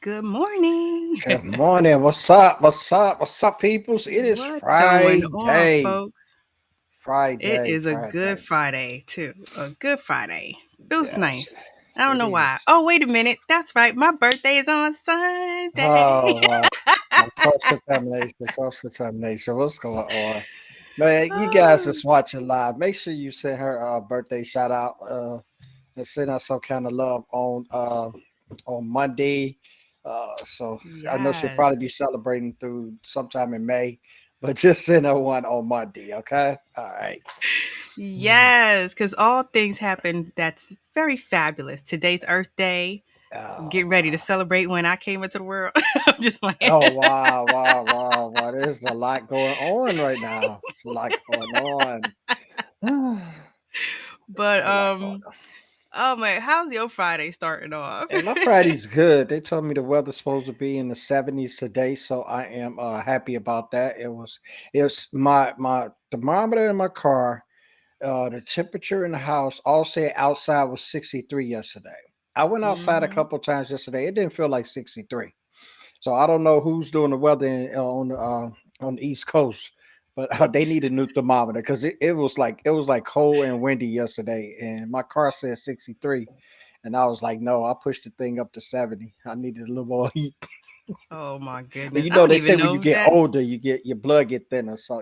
Good morning. Good morning. What's up? What's up? What's up, peoples? It is What's going on, Friday. folks? It Friday. is a good Friday. Friday, too. A good Friday. Feels Yes, nice. I don't it know why. is. Oh, wait a minute. That's right. My birthday is on Sunday. Oh, cross contamination. Cross contamination. What's going on? Man, you guys Oh, that's watching live, make sure you send her a birthday shout out and send us some kind of love on Monday. So I know she'll yes. probably be celebrating through sometime in May, but just send her one on Monday, okay? All right. Yes, because all things happen that's very fabulous. Today's Earth Day. Oh, Getting ready to wow. celebrate when I came into the world. I'm just playing. Oh, wow. There's a lot going on right now. There's a lot going on. But There's a lot going on. oh man, how's your Friday starting off? And my Friday's good. They told me the weather's supposed to be in the 70s today, so I am happy about that. It was my thermometer in my car, the temperature in the house, all said outside was 63 yesterday. I went outside a hmm couple times yesterday. It didn't feel like 63. So I don't know who's doing the weather on the East Coast, but they need a new thermometer because it was like cold and windy yesterday, and my car said 63, and I was like, no, I pushed the thing up to 70. I needed a little more heat. Oh my And goodness. you I know don't they even say when you know get that. older, your blood get thinner. So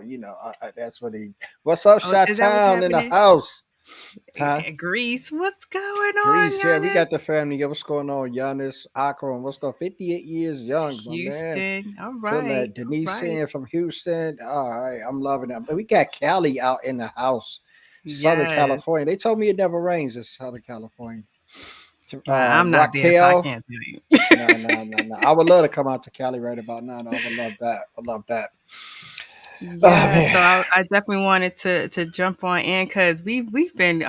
that's what he. What's up, Oh, Shot is that what's Town in the happening? house? Huh? Greece. What's going on, Greece, yeah, we Giannis? got the family. Yeah, what's going on, Giannis, Akron? What's going? 58 years young, my man. Houston. All Feel right. that All Denise right. in from Houston. All right, I'm loving it. But we got Cali out in the house, Southern Yes. California. They told me it never rains in Southern California. I'm not there, so I Raquel, can't tell you. no. I would love to come out to Cali right about now. I would love that. I love that. Oh Yeah, so man, I definitely wanted to jump on in because we've been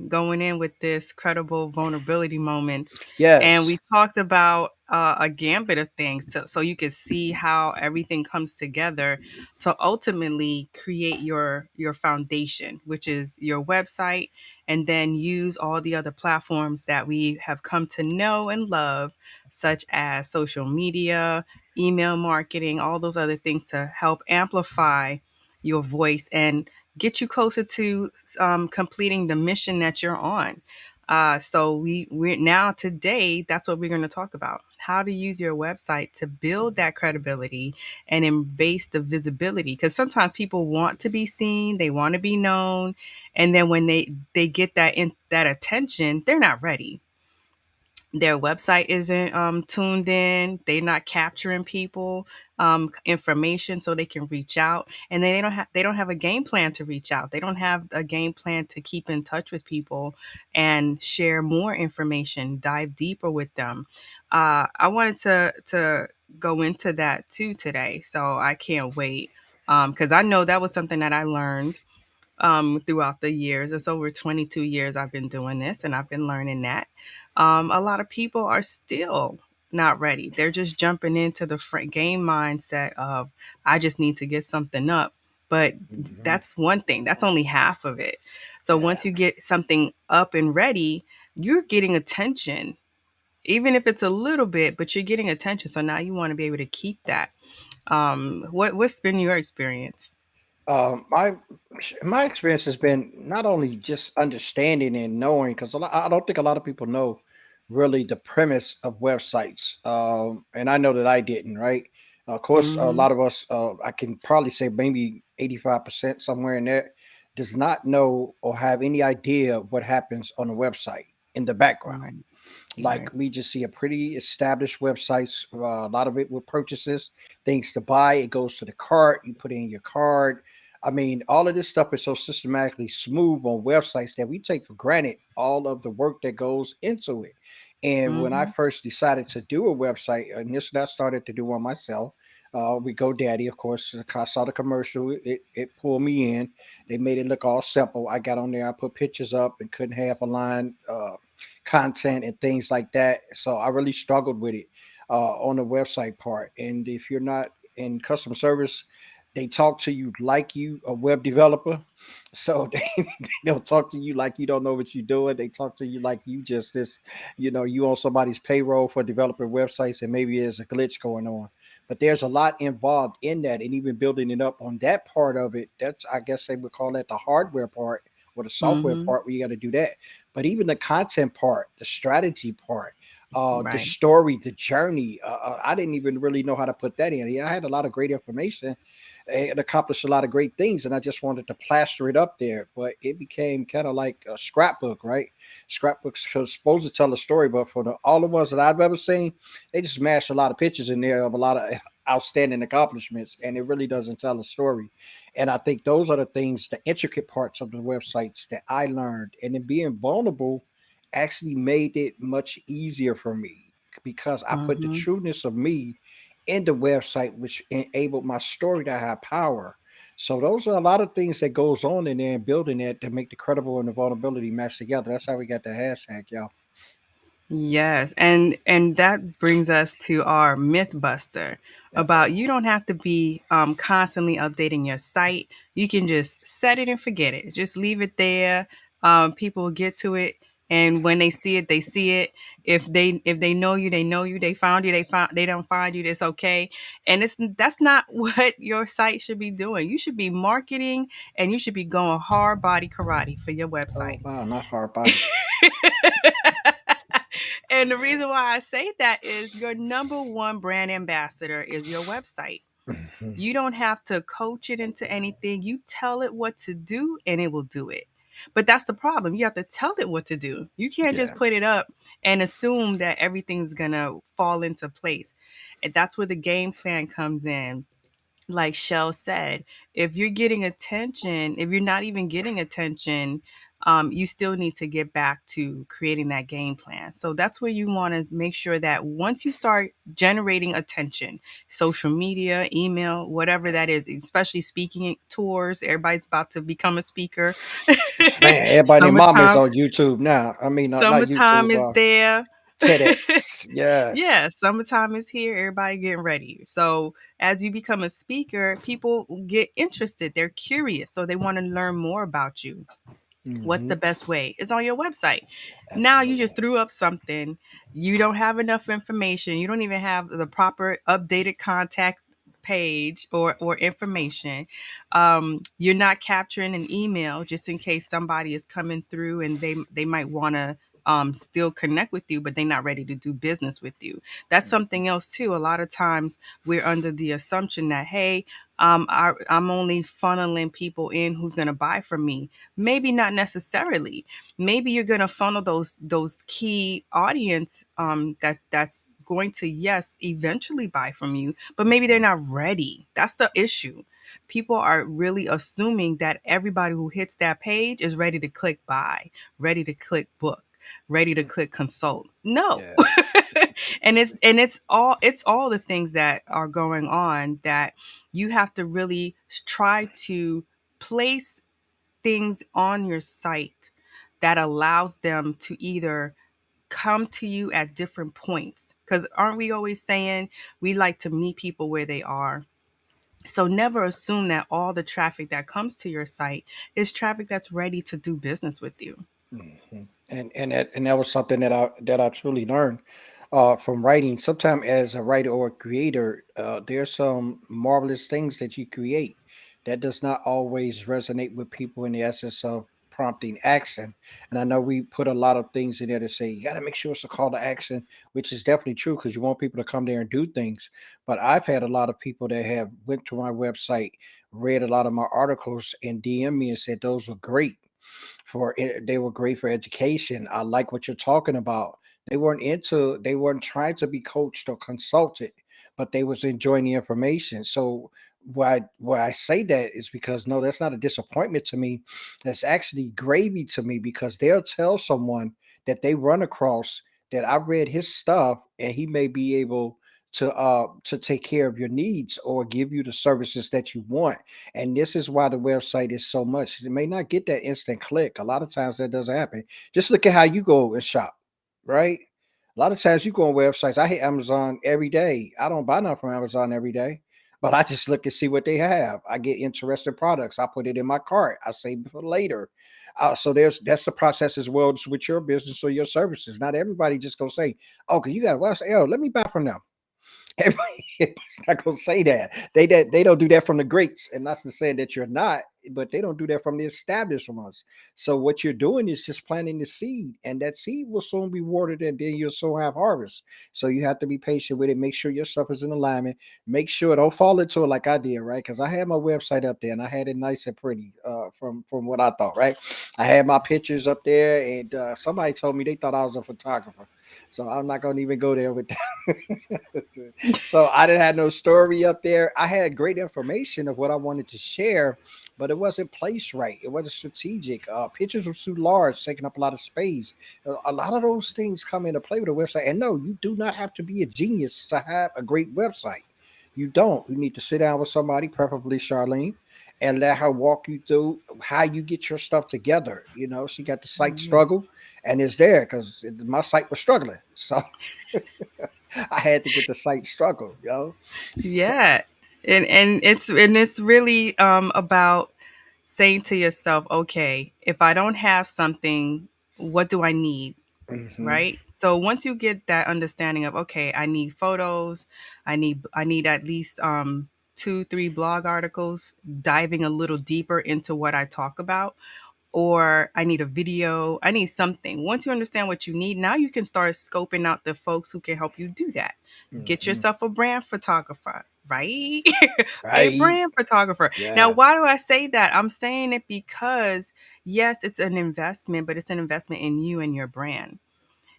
going in with this credible vulnerability moments, and yes. we talked about a gambit of things, so you could see how everything comes together to ultimately create your foundation, which is your website, and then use all the other platforms that we have come to know and love, such as social media, email marketing, all those other things to help amplify your voice and get you closer to completing the mission that you're on. So we're now today. That's what we're going to talk about: how to use your website to build that credibility and embrace the visibility. Because sometimes people want to be seen, they want to be known, and then when they get that attention, they're not ready. Their website isn't tuned in, they're not capturing people information so they can reach out, and then they don't have a game plan to reach out, they don't have a game plan to keep in touch with people and share more information, dive deeper with them. I wanted to go into that too today, so I can't wait, because I know that was something that I learned throughout the years. It's over 22 years I've been doing this, and I've been learning that a lot of people are still not ready. They're just jumping into the game mindset of, I just need to get something up. But Mhm. that's one thing, that's only half of it. So Yeah. once you get something up and ready, you're getting attention, even if it's a little bit, but you're getting attention. So now you want to be able to keep that. What's been your experience? My experience has been not only just understanding and knowing, because I don't think a lot of people know really the premise of websites, and I know that I didn't. Right, of course, a hmm lot of us, I can probably say maybe 85% somewhere in there, does not know or have any idea what happens on a website in the background. Right. Like Right. we just see a pretty established websites. A lot of it with purchases, things to buy. It goes to the cart. You put in your card. I mean, all of this stuff is so systematically smooth on websites that we take for granted all of the work that goes into it. And when I hmm first decided to do a website, initially I started to do one myself. With GoDaddy, of course, I saw the commercial. It pulled me in. They made it look all simple. I got on there. I put pictures up and couldn't have a line. Content and things like that. So I really struggled with it on the website part. And if you're not in customer service, They talk to you like you a web developer. So they don't talk to you like you don't know what you're doing. They talk to you like you just this, you on somebody's payroll for developing websites and maybe there's a glitch going on. But there's a lot involved in that and even building it up on that part of it. That's, I guess they would call that the hardware part or the software Mm-hmm. part where you got to do that. But even the content part, the strategy part, the Right. story, the journey. I didn't even really know how to put that in. Yeah, I had a lot of great information. It accomplished a lot of great things, and I just wanted to plaster it up there. But it became kind of like a scrapbook, right? Scrapbooks are supposed to tell a story, but for all the ones that I've ever seen, they just mashed a lot of pictures in there of a lot of outstanding accomplishments, and it really doesn't tell a story. And I think those are the things, the intricate parts of the websites that I learned, and then being vulnerable actually made it much easier for me because I put the Mm-hmm. trueness of me in the website, which enabled my story to have power. So those are a lot of things that goes on in there and building it to make the credible and the vulnerability match together. That's how we got the hashtag, y'all. Yes, and that brings us to our myth buster about Uh-oh. you don't have to be constantly updating your site. You can just set it and forget it. Just leave it there. People will get to it, and when they see it, they see it. If they know you, they know you. They found you, they don't find you. That's okay. And that's not what your site should be doing. You should be marketing, and you should be going hard body karate for your Oh website. wow, not hard body. And the reason why I say that is your number one brand ambassador is your website. Mhm. You don't have to coach it into anything. You tell it what to do and it will do it. But that's the problem. You have to tell it what to do. You can't just Yeah. put it up and assume that everything's going to fall into place. And that's where the game plan comes in. Like Shell said, if you're getting attention, if you're not even getting attention, you still need to get back to creating that game plan. So that's where you want to make sure that once you start generating attention, social media, email, whatever that is, especially speaking tours, everybody's about to become a speaker. Man, everybody and mama is summertime, on YouTube now. I mean, not summertime YouTube, is there. TEDx. Yes. Yeah, summertime is here. Everybody getting ready. So as you become a speaker, people get interested. They're curious, so they want to learn more about you. What's Hmm. the best way? It's on your website. Now you just Absolutely. threw up something. You don't have enough information. You don't even have the proper updated contact page or information. You're not capturing an email just in case somebody is coming through and they might want to still connect with you, but they're not ready to do business with you. That's something else too. A lot of times we're under the assumption that, hey, I'm only funneling people in who's going to buy from me. Maybe not necessarily. Maybe you're going to funnel those key audience that's going to, yes, eventually buy from you, but maybe they're not ready. That's the issue. People are really assuming that everybody who hits that page is ready to click buy, ready to click book, ready to click consult. No. Yeah. And it's all the things that are going on that you have to really try to place things on your site that allows them to either come to you at different points, because aren't we always saying we like to meet people where they are? So never assume that all the traffic that comes to your site is traffic that's ready to do business with you. Mhm. And that was something that I truly learned from writing. Sometimes as a writer or a creator, there's some marvelous things that you create that does not always resonate with people in the essence of prompting action. And I know we put a lot of things in there to say you got to make sure it's a call to action, which is definitely true because you want people to come there and do things. But I've had a lot of people that have went to my website, read a lot of my articles, and DM me and said those were great they were great for education. I like what you're talking about. They weren't trying to be coached or consulted, but they was enjoying the information. So why I say that is because no, that's not a disappointment to me. That's actually gravy to me because they'll tell someone that they run across that I read his stuff and he may be able to take care of your needs or give you the services that you want. And this is why the website is so much. It may not get that instant click. A lot of times that doesn't happen. Just look at how you go and shop, right? A lot of times you go on websites. I hit Amazon every day. I don't buy nothing from Amazon every day, but I just look and see what they have. I get interested products. I put it in my cart. I save it for later. So that's the process as well with your business or your services. Not everybody just gonna say, "Okay, you got a website. Oh, let me buy from them." Everybody's not gonna say that. They don't do that from the greats, and not to say that you're not, but they don't do that from the established ones. So what you're doing is just planting the seed, and that seed will soon be watered, and then you'll soon have harvest. So you have to be patient with it. Make sure your stuff is in alignment. Make sure don't fall into it like I did, right? Because I had my website up there and I had it nice and pretty, from what I thought, right? I had my pictures up there, and somebody told me they thought I was a photographer. So I'm not gonna even go there with that. So I didn't have no story up there. I had great information of what I wanted to share, but it wasn't placed right. It wasn't strategic. Pictures were too large, taking up a lot of space. A lot of those things come into play with a website. And no, you do not have to be a genius to have a great website. You don't. You need to sit down with somebody, preferably Charlene, and let her walk you through how you get your stuff together. She got the site Mhm. struggle, and it's there because my site was struggling. So I had to get the site struggle. So, Yeah. And it's really about saying to yourself, okay, if I don't have something, what do I need? mhm, Right? So once you get that understanding of, okay, I need photos, I need at least 2, 3 blog articles diving a little deeper into what I talk about, or I need a video, I need something. Once you understand what you need, now you can start scoping out the folks who can help you do that. Get mhm. yourself a brand photographer, right? A Right. brand photographer. Now, Yeah. why do I say that? I'm saying it because, yes, it's an investment, but it's an investment in you and your brand.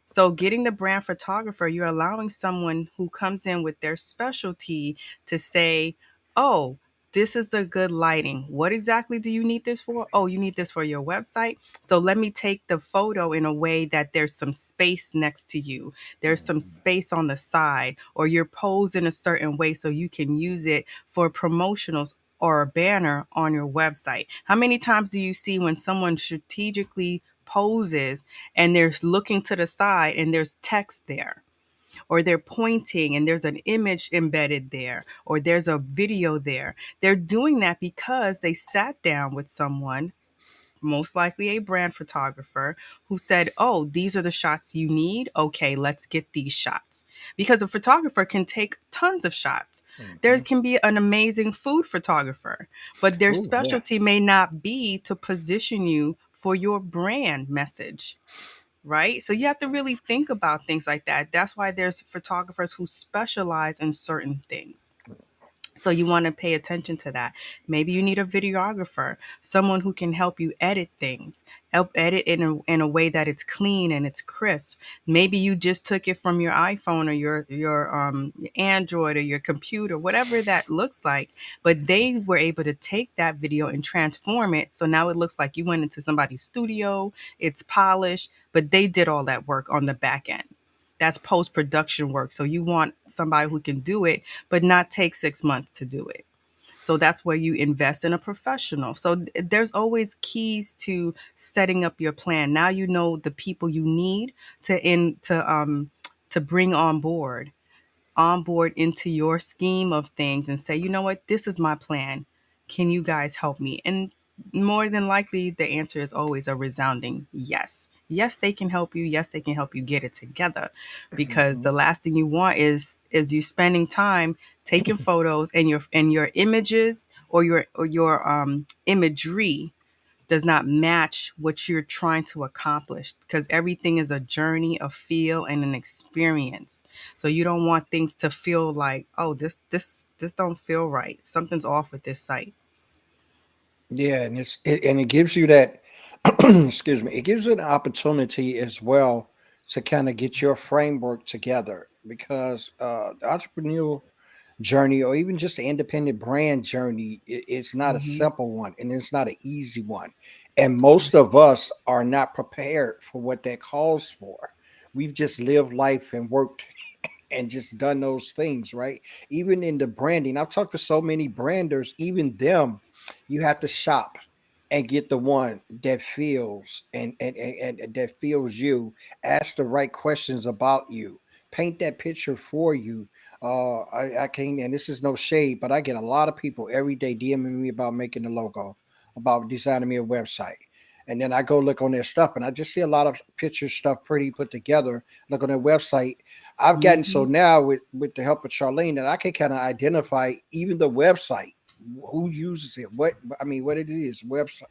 So, getting the brand photographer, you're allowing someone who comes in with their specialty to say, oh, this is the good lighting. What exactly do you need this for? Oh, you need this for your website. So, let me take the photo in a way that there's some space next to you, there's some Mhm. space on the side, or you're posed in a certain way so you can use it for promotionals or a banner on your website. How many times do you see when someone strategically poses and they're looking to the side and there's text there, or they're pointing and there's an image embedded there, or there's a video there? They're doing that because they sat down with someone, most likely a brand photographer, who said, oh, these are the shots you need. Okay, let's get these shots. Because a photographer can take tons of shots. There Mhm. can be an amazing food photographer, but their Oh, yeah. specialty may not be to position you for your brand message, right? So you have to really think about things like that. That's why there's photographers who specialize in certain things. So you want to pay attention to that. Maybe you need a videographer, someone who can help you edit things, help edit in a way that it's clean and it's crisp. Maybe you just took it from your iPhone or your Android or your computer, whatever that looks like, but they were able to take that video and transform it. So now it looks like you went into somebody's studio, it's polished, but they did all that work on the back end. That's post production work. So you want somebody who can do it, but not take 6 months to do it. So that's where you invest in a professional. So there's always keys to setting up your plan. Now you know the people you need to bring on board into your scheme of things and say, you know what, this is my plan. Can you guys help me? And more than likely, the answer is always a resounding yes. Yes, they can help you. Yes, they can help you get it together, because Mhm. the last thing you want is you spending time taking photos and your images or your imagery does not match what you're trying to accomplish, because everything is a journey, a feel, and an experience. So you don't want things to feel like, oh, this don't feel right, something's off with this site. Yeah, and it gives you that excuse me, it gives you an opportunity as well to kind of get your framework together because the entrepreneurial journey or even just the independent brand journey, it's not a Hmm. simple one and it's not an easy one. And most of us are not prepared for what that calls for. We've just lived life and worked and just done those things, right? Even in the branding, I've talked to so many branders, even them, you have to shop and get the one that feels and that feels you, ask the right questions about you, paint that picture for you. I can't, and this is no shade, but I get a lot of people every day DMing me about making the logo, about designing me a website. And then I go look on their stuff and I just see a lot of pictures, stuff pretty put together. Look on their website. I've gotten so Hmm. now with the help of Charlene that I can kind of identify even the website, who uses it, what I mean, what it is, WordPress,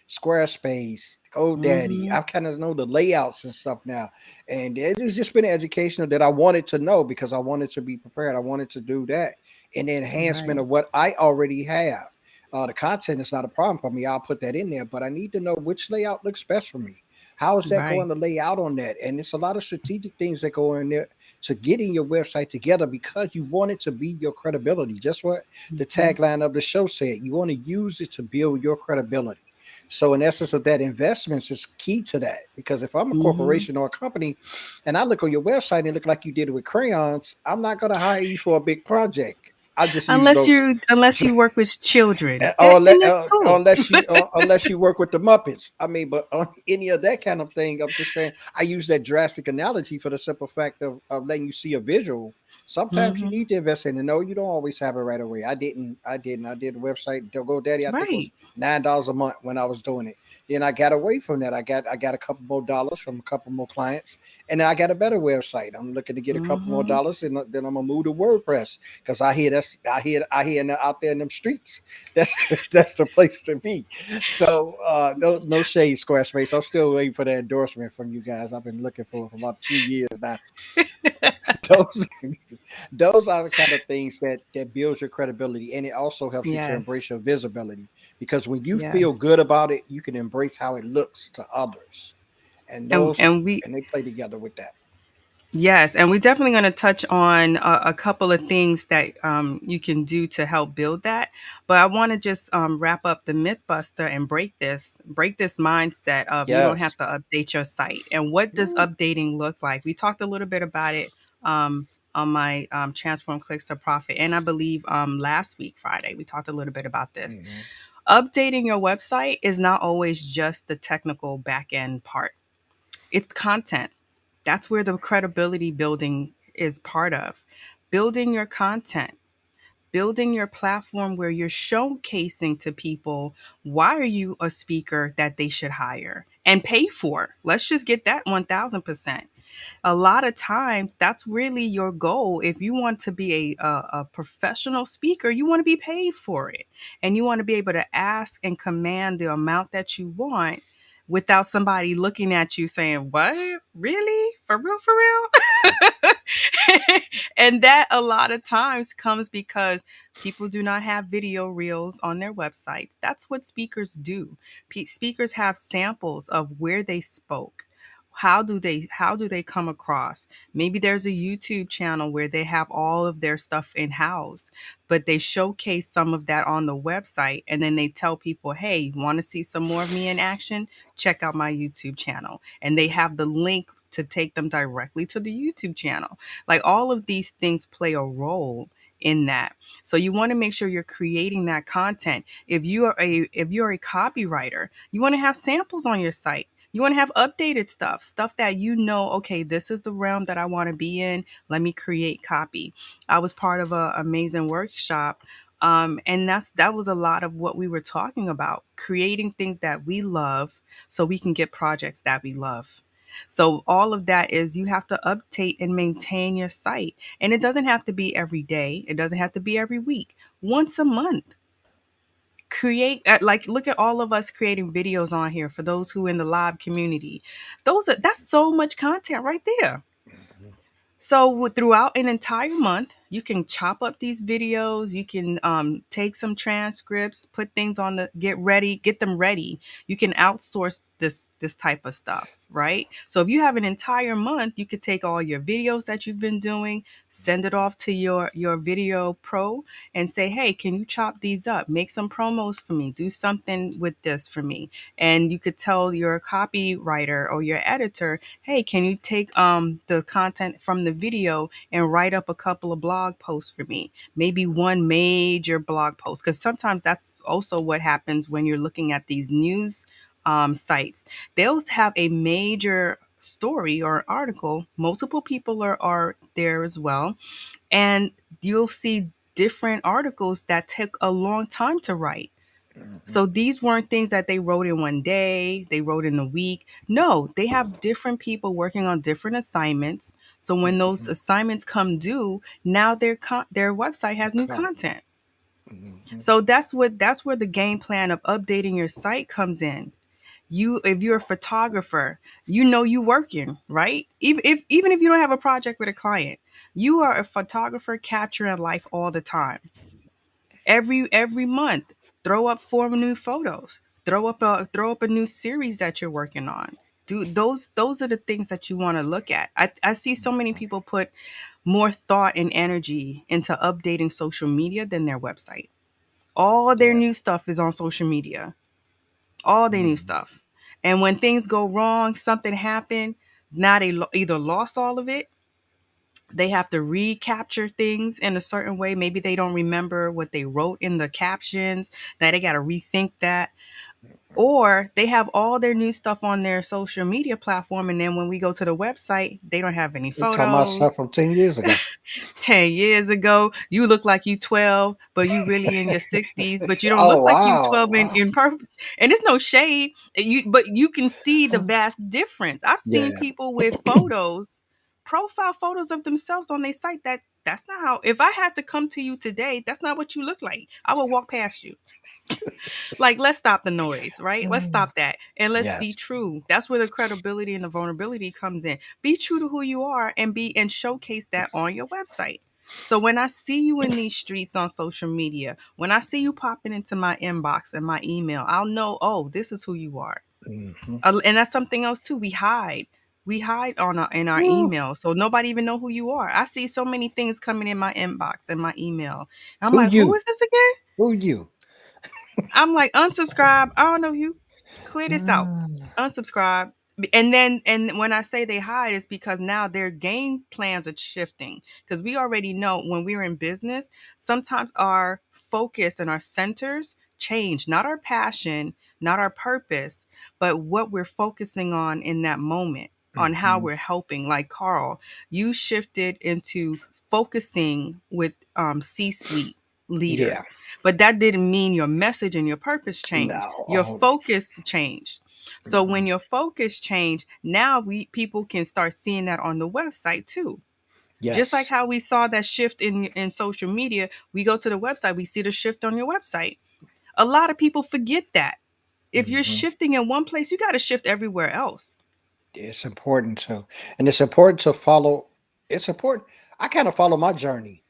Squarespace, GoDaddy. Hmm. I kind of know the layouts and stuff now, and it has just been educational that I wanted to know because I wanted to be prepared. I wanted to do that in the enhancement Right. of what I already have. The content is not a problem for me. I'll put that in there, but I need to know which layout looks best for me. How is that going Right. to lay out on that? And it's a lot of strategic things that go in there to getting your website together because you want it to be your credibility. Just what the Hmm. tagline of the show said. You want to use it to build your credibility. So, in essence, of that, investments is key to that. Because if I'm a Hmm. corporation or a company, and I look on your website and it look like you did it with crayons, I'm not going to hire you for a big project. I just use those Unless you work with children, or, and that's cool. unless you work with the Muppets. I mean, but on any of that kind of thing, I'm just saying I use that drastic analogy for the simple fact of letting you see a visual. Sometimes you Hmm. need to invest in it. No, you don't always have it right away. I did the website GoDaddy. I think it was Right. $9 a month when I was doing it. Then I got away from that. I got a couple more dollars from a couple more clients, and I got a better website. I'm looking to get a couple more Hmm. dollars, and then I'm gonna move to WordPress because I hear out there in them streets that's that's the place to be. So no shade, Squarespace. I'm still waiting for the endorsement from you guys. I've been looking for about 2 years now. Those those are the kind of things that builds your credibility, and it also helps you to Yes. embrace your visibility. Because when you feel Yes. good about it, you can embrace how it looks to others, and those And we and they play together with that. Yes, and we're definitely going to touch on a couple of things that you can do to help build that. But I want to just wrap up the myth buster and break this mindset of you don't Yes. have to update your site. And what does Woo. updating look like? We talked a little bit about it on my Transform Clicks to Profit, and I believe last week Friday we talked a little bit about this. Mhm. Updating your website is not always just the technical back end part. It's content. That's where the credibility building is part of. Building your content, building your platform where you're showcasing to people why are you a speaker that they should hire and pay for. Let's just get that 1000%. A lot of times that's really your goal. If you want to be a professional speaker, you want to be paid for it, and you want to be able to ask and command the amount that you want without somebody looking at you saying, what, really, for real, for real. And that a lot of times comes because people do not have video reels on their websites. That's what speakers do. Speakers have samples of where they spoke. How do they come across? Maybe there's a YouTube channel where they have all of their stuff in house, but they showcase some of that on the website, and then they tell people, hey, you want to see some more of me in action? Check out my YouTube channel. And they have the link to take them directly to the YouTube channel. Like, all of these things play a role in that. So you want to make sure you're creating that content. If you're a copywriter, you want to have samples on your site. You want to have updated stuff that you know, okay, this is the realm that I want to be in. Let me create copy. I was part of a amazing workshop, and that was a lot of what we were talking about, creating things that we love so we can get projects that we love. So all of that is, you have to update and maintain your site. And it doesn't have to be every day. It doesn't have to be every week. Once a month. Create like, look at all of us creating videos on here for those who in the live community. That's so much content right there. Mhm. So throughout an entire month, you can chop up these videos. You can take some transcripts, put things on the get them ready. You can outsource this type of stuff, right? So if you have an entire month, you could take all your videos that you've been doing, send it off to your video pro, and say, hey, can you chop these up? Make some promos for me. Do something with this for me. And you could tell your copywriter or your editor, hey, can you take the content from the video and write up a couple of blog posts for me? Maybe one major blog post, because sometimes that's also what happens when you're looking at these news sites. They'll have a major story or article, multiple people are there as well, and you'll see different articles that took a long time to write. Mhm. So these weren't things that they wrote in one day, they wrote in a week. No, they have different people working on different assignments. So when those Mhm. assignments come due, now their website has new Con- content. mhm. So that's where the game plan of updating your site comes in. You, if you're a photographer, you know you working, right? Even if you don't have a project with a client, you are a photographer capturing life all the time. Every month, throw up 4 new photos. Throw up a new series that you're working on. Do those are the things that you want to look at. I see so many people put more thought and energy into updating social media than their website. All their Yeah. new stuff is on social media. All their new Mhm. stuff. And when things go wrong, something happened, now they either lost all of it, they have to recapture things in a certain way. Maybe they don't remember what they wrote in the captions, that they got to rethink that. Or they have all their new stuff on their social media platform. And then when we go to the website, they don't have any You talking about photos. stuff from 10 years ago? 10 years ago, you look like you 12, but you really in your 60s, but you don't Oh look like you wow, 12 wow. in purpose. And it's no shade. But you can see the vast difference. I've seen Yeah. people with photos, profile photos of themselves on their site that's not how, if I had to come to you today, that's not what you look like. I would walk past you. Like, let's stop the noise, right? Let's Mm. stop that and let's be Yes. true. That's where the credibility and the vulnerability comes in. Be true to who you are and showcase that on your website. So when I see you in these streets on social media, when I see you popping into my inbox and my email, I'll know, oh, this is who you are. Mhm. And that's something else too. We hide on in our Woo. email, so nobody even know who you are. I see so many things coming in my inbox and my email. I'm Who like, who you? is this again? Who you? I'm like, unsubscribe. I don't know you. Clear this out. Mm. Unsubscribe. And when I say they hide, it's because now their game plans are shifting. Because we already know when we're in business, sometimes our focus and our centers change, not our passion, not our purpose, but what we're focusing on in that moment, on how Mhm. we're helping. Like Carl, you shifted into focusing with C-suite Yeah. leaders, but that didn't mean your message and your purpose changed. No. Your Oh. focus changed. So when Mhm. your focus changed, now we people can start seeing that on the website too. Just like Yes. how we saw that shift in social media, we go to the website, we see the shift on your website. A lot of people forget that. If you're Mhm. shifting in one place, you got to shift everywhere else. It's important to, and it's important to follow. It's important. I kind of follow my journey.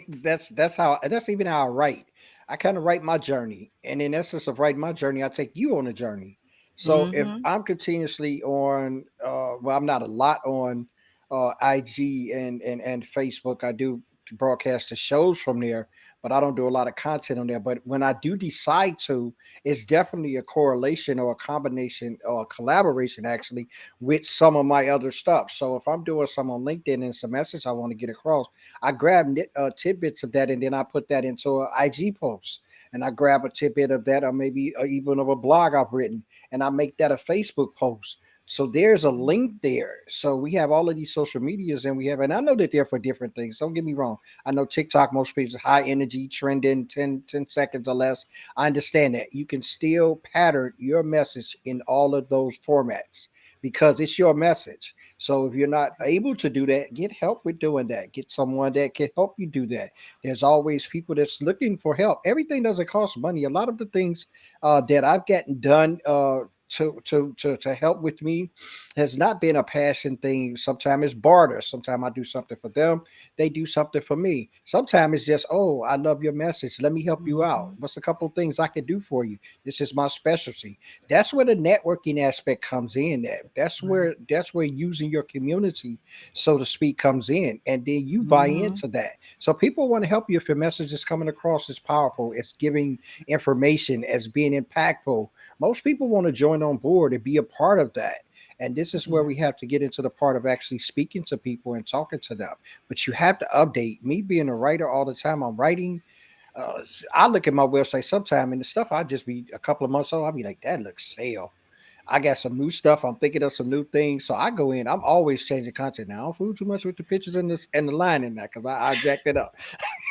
That's how. That's even how I write. I kind of write my journey, and in essence of writing my journey, I take you on a journey. So if Mhm. I'm continuously on, well, I'm not a lot on IG and Facebook. I do broadcast the shows from there, but I don't do a lot of content on there. But when I do decide to, it's definitely a correlation or a combination or a collaboration actually with some of my other stuff. So if I'm doing some on LinkedIn and some message I want to get across, I grab tidbits of that and then I put that into an IG post. And I grab a tidbit of that, or maybe even of a blog I've written, and I make that a Facebook post. So there's a link there. So we have all of these social medias, and we have, and I know that they're for different things. Don't get me wrong. I know TikTok, most people high energy, trending 10 seconds or less. I understand that you can still pattern your message in all of those formats because it's your message. So if you're not able to do that, get help with doing that. Get someone that can help you do that. There's always people that's looking for help. Everything doesn't cost money. A lot of the things that I've gotten done to help with me has not been a passion thing. Sometimes it's barter. Sometimes I do something for them, they do something for me. Sometimes it's just, oh, I love your message. Let me help you out. Mhm. What's a couple of things I can do for you? This is my specialty. That's where the networking aspect comes in. Right. That's where using your community, so to speak, comes in, and then you buy Mhm. into that. So people want to help you if your message is coming across as powerful, it's giving information, as being impactful. Most people want to join on board and be a part of that. And this is where Yeah. we have to get into the part of actually speaking to people and talking to them. But you have to update. Me being a writer all the time, I'm writing. I look at my website sometime and the stuff I just be a couple of months old. I'll be like, that looks stale. I got some new stuff. I'm thinking of some new things. So I go in. I'm always changing content now. I don't fool too much with the pictures and this and the line in that because I jacked it up.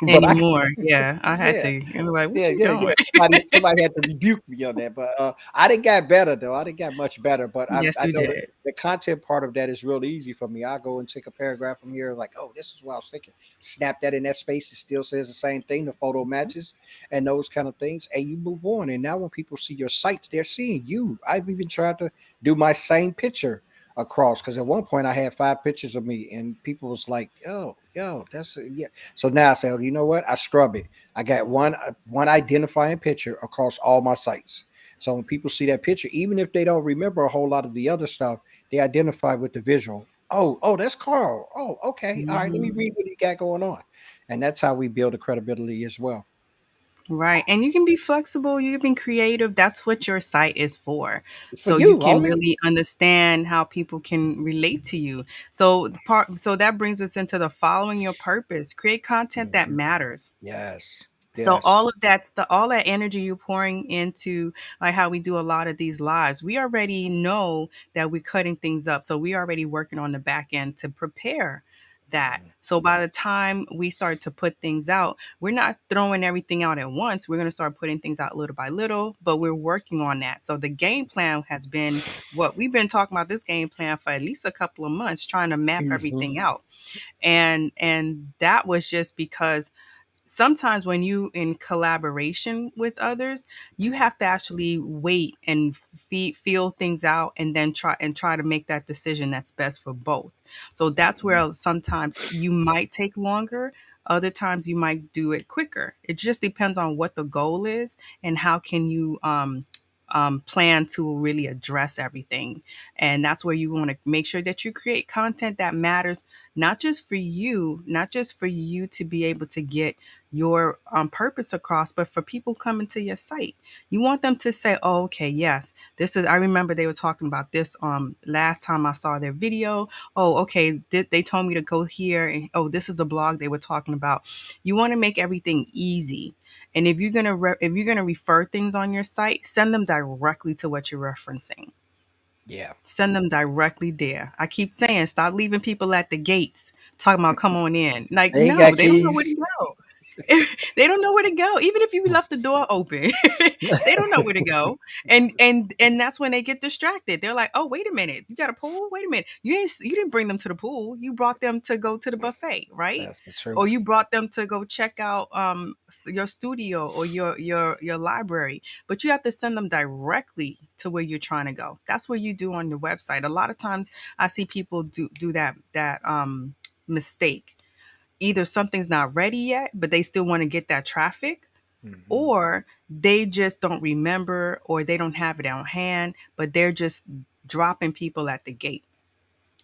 But I Anymore. Yeah, I had yeah. to. And be like, what Yeah, you yeah, doing? yeah. Somebody had to rebuke me on that, but I didn't get better though. I didn't get much better, but I, Yes, I you know that did. the content part of that is real easy for me. I go and take a paragraph from here, like, oh, this is what I was thinking. Snap that in that space. It still says the same thing. The photo matches and those kind of things, and you move on. And now when people see your sites, they're seeing you. I've even tried to do my same picture across because at one point I had 5 pictures of me, and people was like, "Oh, yo, that's yeah." So now I say, oh, you know what? I scrub it. I got one identifying picture across all my sites. So when people see that picture, even if they don't remember a whole lot of the other stuff, they identify with the visual. Oh, that's Carl. Oh, okay. All right, let me Mhm. read what he got going on. And that's how we build the credibility as well. Right. And you can be flexible, you can be creative. That's what your site is for. It's for So you you, can homie. really understand how people can relate to you. So that brings us into the following your purpose. Create content that Mhm. matters. Yes. So Yes. all that energy you're pouring into, like how we do a lot of these lives, we already know that we're cutting things up. So we already working on the back end to prepare that. Mhm. So by the time we start to put things out, we're not throwing everything out at once. We're going to start putting things out little by little, but we're working on that. So the game plan has been what we've been talking about, this game plan for at least a couple of months, trying to map Mhm. everything out. And that was just because sometimes when you in collaboration with others, you have to actually wait and feel things out and then try to make that decision that's best for both. So that's Mhm. where sometimes you might take longer, other times you might do it quicker. It just depends on what the goal is and how can you plan to really address everything. And that's where you want to make sure that you create content that matters, not just for you to be able to get your purpose across, but for people coming to your site, you want them to say, "Oh, okay, yes, this is." I remember they were talking about this last time I saw their video. Oh, okay, they told me to go here, and oh, this is the blog they were talking about. You want to make everything easy, and if you're gonna refer things on your site, send them directly to what you're referencing. Yeah. Send them directly there. I keep saying, stop leaving people at the gates talking about come on in. Like, They ain't no, got they don't know where to keys. go. They don't know where to go. Even if you left the door open, they don't know where to go. And that's when they get distracted. They're like, "Oh, wait a minute. You got a pool? Wait a minute. You didn't bring them to the pool. You brought them to go to the buffet, right? That's the truth. Or you brought them to go check out your studio or your library. But you have to send them directly to where you're trying to go. That's what you do on your website. A lot of times I see people do that mistake. Either something's not ready yet, but they still want to get that traffic, Mhm. or they just don't remember or they don't have it on hand, but they're just dropping people at the gate.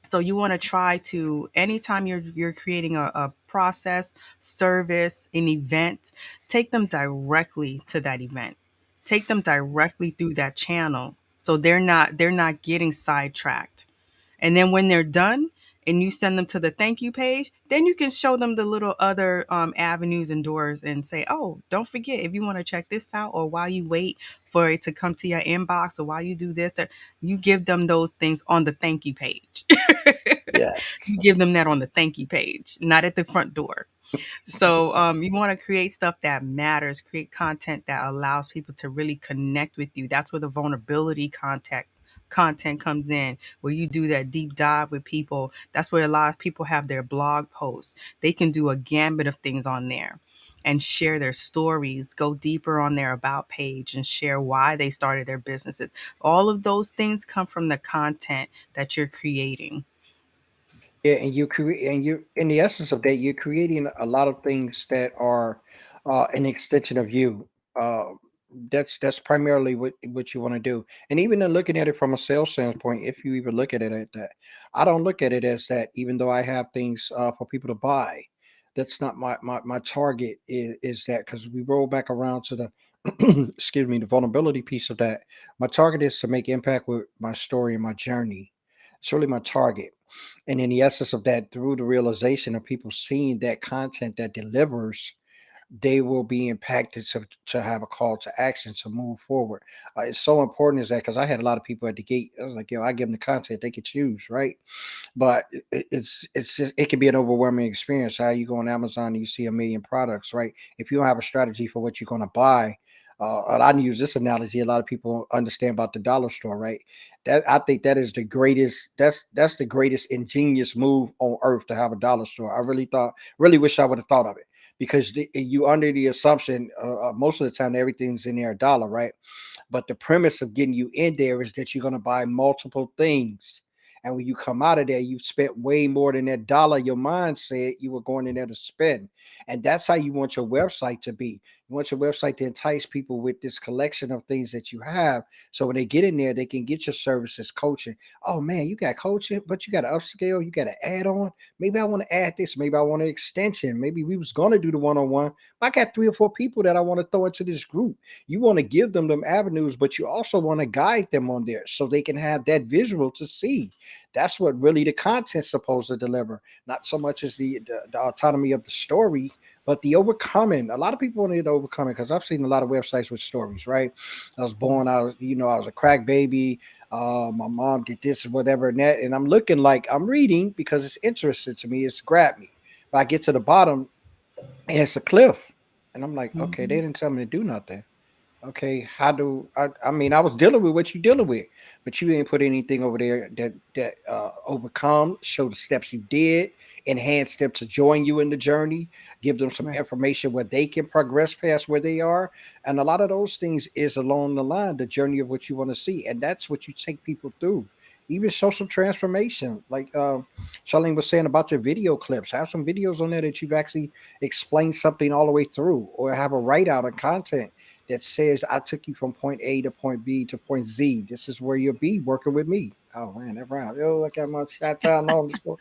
So you want to try to, anytime you're creating a process, service, an event, take them directly to that event. Take them directly through that channel so they're not getting sidetracked. And then when they're done and you send them to the thank you page, then you can show them the little other avenues and doors and say, oh, don't forget if you want to check this out, or while you wait for it to come to your inbox, or while you do this, that you give them those things on the thank you page. Yes. You give them that on the thank you page, not at the front door. So you want to create stuff that matters, create content that allows people to really connect with you. That's where the vulnerability content comes in, where you do that deep dive with people. That's where a lot of people have their blog posts. They can do a gambit of things on there and share their stories, go deeper on their about page and share why they started their businesses. All of those things come from the content that you're creating. Yeah, and you create, and you, in the essence of that, you're creating a lot of things that are an extension of you. Uh, that's primarily what you want to do. And even in looking at it from a sales standpoint, if you even look at it at that, I don't look at it as that. Even though I have things for people to buy, that's not my target. Is that because we roll back around to the excuse me, the vulnerability piece of that. My target is to make impact with my story and my journey. It's really my target. And in the essence of that, through the realization of people seeing that content that delivers, they will be impacted to have a call to action to move forward. It's so important is that because I had a lot of people at the gate. I was like, yo, I give them the content they could choose, right? But it's just it can be an overwhelming experience. How you go on Amazon and you see a million products, right? If you don't have a strategy for what you're going to buy, and I use this analogy. A lot of people understand about the dollar store, right? That I think that is the greatest. That's the greatest ingenious move on earth to have a dollar store. I really wish I would have thought of it because you under the assumption most of the time everything's in there a dollar, right? But the premise of getting you in there is that you're going to buy multiple things. And when you come out of there, you spent way more than that dollar your mind said you were going in there to spend. And that's how you want your website to be. You want your website to entice people with this collection of things that you have. So when they get in there, they can get your services, coaching. Oh man, you got coaching, but you got to upscale, you got to add on. Maybe I want to add this, maybe I want an extension. Maybe we was going to do the one-on-one. But I got 3 or 4 people that I want to throw into this group. You want to give them avenues, but you also want to guide them on there so they can have that visual to see. That's what really the content's supposed to deliver. Not so much as the autonomy of the story, but the overcoming. A lot of people need to overcome it because I've seen a lot of websites with stories, right? I was born, I was a crack baby. My mom did this and whatever and that. And I'm looking like I'm reading because it's interesting to me. It's grabbed me. But I get to the bottom and it's a cliff. And I'm like, okay, they Mhm. didn't tell me to do nothing. Okay, how do I mean I was dealing with what you dealing with, but you didn't put anything over there that overcome, show the steps you did, enhance them to join you in the journey, give them some Right. information where they can progress past where they are. And a lot of those things is along the line, the journey of what you want to see. And that's what you take people through. Even show some transformation. Like Charlene was saying about your video clips. Have some videos on there that you've actually explained something all the way through, or have a write out of content that says I took you from point A to point B to point Z. This is where you'll be working with me. Oh man, that round. Yo, I got my shot down on this one.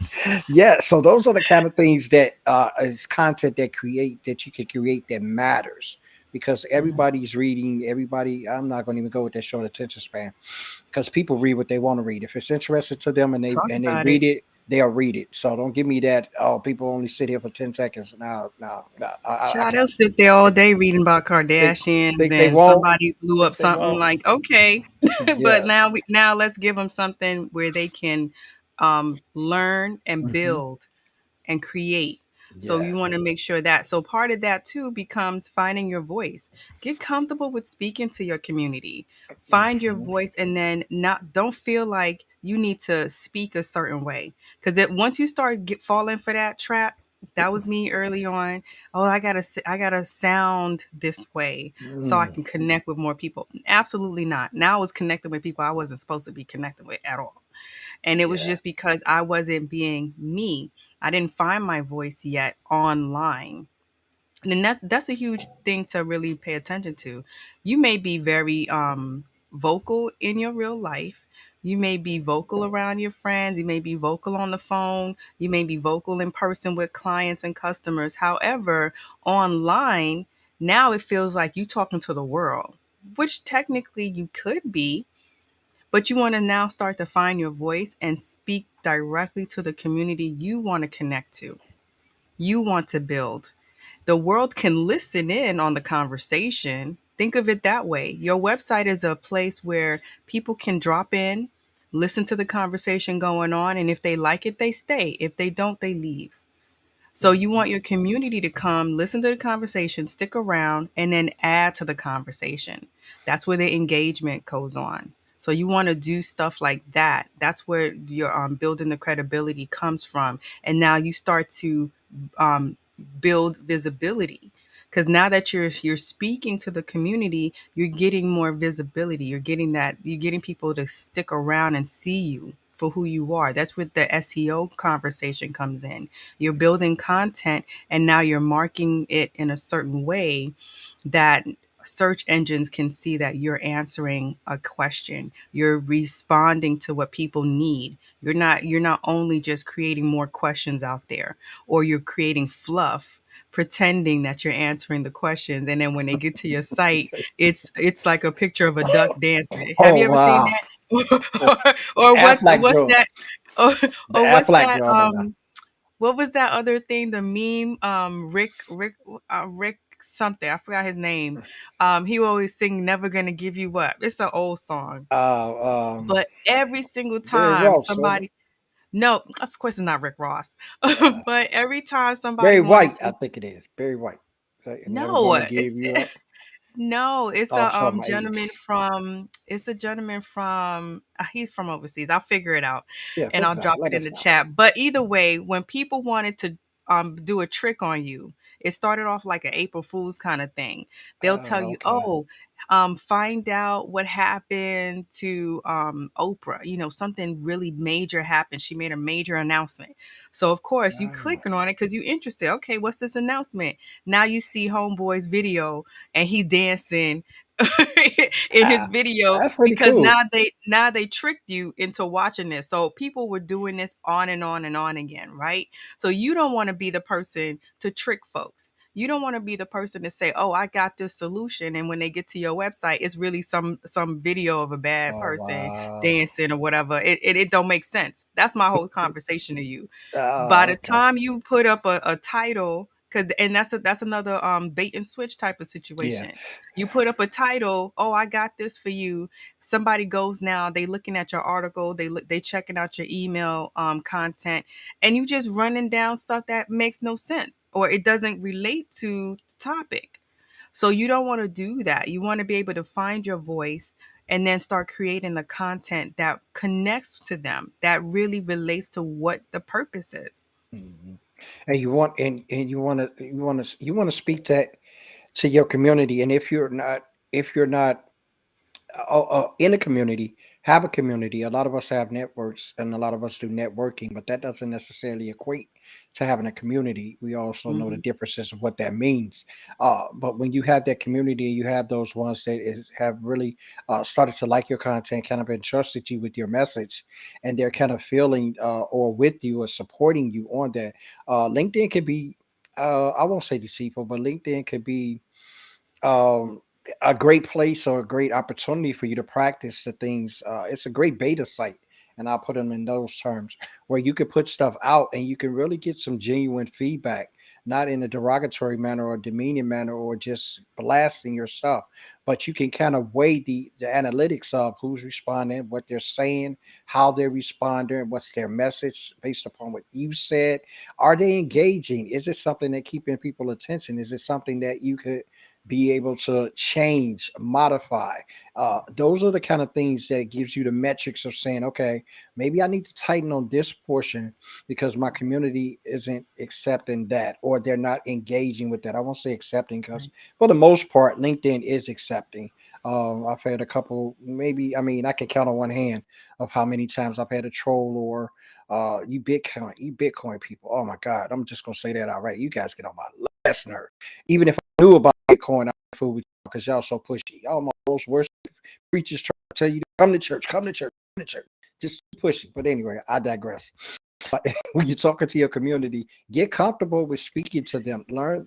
Yeah, so those are the kind of things that is content that you can create that matters because Mhm. everybody's reading. Everybody, I'm not going to even go with that short attention span because people read what they want to read. If it's interesting to them and they Talk and they about it. read it, they'll read it. So don't give me that. Oh, people only sit here for 10 seconds. No, no, no. I Child, can't. they'll sit there all day reading about They Kardashians they and won't. somebody blew up They something won't. like, okay, but Yes. now let's give them something where they can learn and Hmm. build and create. So Yeah. you want to make sure that. So part of that too becomes finding your voice. Get comfortable with speaking to your community. Find your Hmm. voice and then not don't feel like you need to speak a certain way. Cuz it once you start falling for that trap, that was me early on. Oh, I got to sound this way so I Mm, can connect with more people. Absolutely not. Now I was connecting with people I wasn't supposed to be connecting with at all. And it was yeah. just because I wasn't being me. I didn't find my voice yet online. And then that's a huge thing to really pay attention to. You may be very vocal in your real life. You may be vocal around your friends. You may be vocal on the phone. You may be vocal in person with clients and customers. However, online, now it feels like you talking to the world, which technically you could be, but you want to now start to find your voice and speak directly to the community you want to connect to, you want to build. The world can listen in on the conversation. Think of it that way. Your website is a place where people can drop in, listen to the conversation going on, and if they like it, they stay. If they don't, they leave. So you Mhm. want your community to come, listen to the conversation, stick around, and then add to the conversation. That's where the engagement goes on. So you want to do stuff like that. That's where your building the credibility comes from. And now you start to um, build visibility. Because now that you're speaking to the community, you're getting more visibility. You're getting people to stick around and see you for who you are. That's where the SEO conversation comes in. You're building content and now you're marking it in a certain way that search engines can see that you're answering a question. You're responding to what people need. You're not only just creating more questions out there or you're creating fluff pretending that you're answering the questions, and then when they get to your site it's like a picture of a duck dancing. Have Oh you ever seen wow. that? The Or Aflac what's joint. that? or, The or what's Aflac that joint. what was that other thing? The meme, Rick something. I forgot his name. He always sing "Never Gonna Give You Up." It's an old song, but every single Barry time Ross, wasn't it? somebody, no, of course it's not Rick Ross, but every time somebody Barry wanted White, I to, think it is. Barry White. Like, never no, gonna give you up. no, it's Oh, a sorry, my gentleman age. from, it's a gentleman from, he's from overseas. I'll figure it out Yeah, and I'll figure it out. drop it Let in us the know. chat. But either way, when people wanted to do a trick on you, it started off like an April Fool's kind of thing. They'll tell you, Okay. oh, find out what happened to Oprah. You know, something really major happened. She made a major announcement. So of course you Oh, clicking on it because you're interested. Okay, what's this announcement? Now you see Homeboy's video and he dancing in his ah, video that's pretty because cool. now they tricked you into watching this. So people were doing this on and on and on again, right? So you don't want to be the person to trick folks. You don't want to be the person to say, "Oh, I got this solution," and when they get to your website, it's really some video of a bad Oh person wow. dancing or whatever. It don't make sense. That's my whole conversation to you. By Oh, the okay. time you put up a title, cause and that's another bait and switch type of Yeah. situation. You put up a title, oh, I got this for you. Somebody goes now, they looking at your article, they checking out your email content, and you just running down stuff that makes no sense or it doesn't relate to the topic. So you don't want to do that. You want to be able to find your voice and then start creating the content that connects to them, that really relates to what the purpose is. Mhm. And you want and you want to speak that to your community. And if you're not in a community, have a community. A lot of us have networks and a lot of us do networking, but that doesn't necessarily equate to having a community. We also know the Mhm. differences of what that means. But when you have that community, you have those ones that have really started to like your content, kind of entrusted you with your message, and they're kind of feeling or with you or supporting you on that. LinkedIn can be, I won't say deceitful, but LinkedIn could be um, a great place or a great opportunity for you to practice the things. It's a great beta site, and I'll put them in those terms where you can put stuff out and you can really get some genuine feedback, not in a derogatory manner or demeaning manner or just blasting your stuff, but you can kind of weigh the analytics of who's responding, what they're saying, how they're responding, what's their message based upon what you said. Are they engaging? Is it something that keeping people attention? Is it something that you could be able to change, modify? Those are the kind of things that gives you the metrics of saying, okay, maybe I need to tighten on this portion because my community isn't accepting that or they're not engaging with that. I won't say accepting because Right. for the most part, LinkedIn is accepting. I've had a couple, maybe, I mean, I can count on one hand of how many times I've had a troll or you Bitcoin people. Oh my God, I'm just gonna say that outright. You guys get on my last nerve. Even if I knew about Bitcoin, I fool with you because y'all so pushy. Y'all my most worst preachers trying to tell you to come to church, come to church, come to church. Just pushing. But anyway, I digress. When you're talking to your community, get comfortable with speaking to them. Learn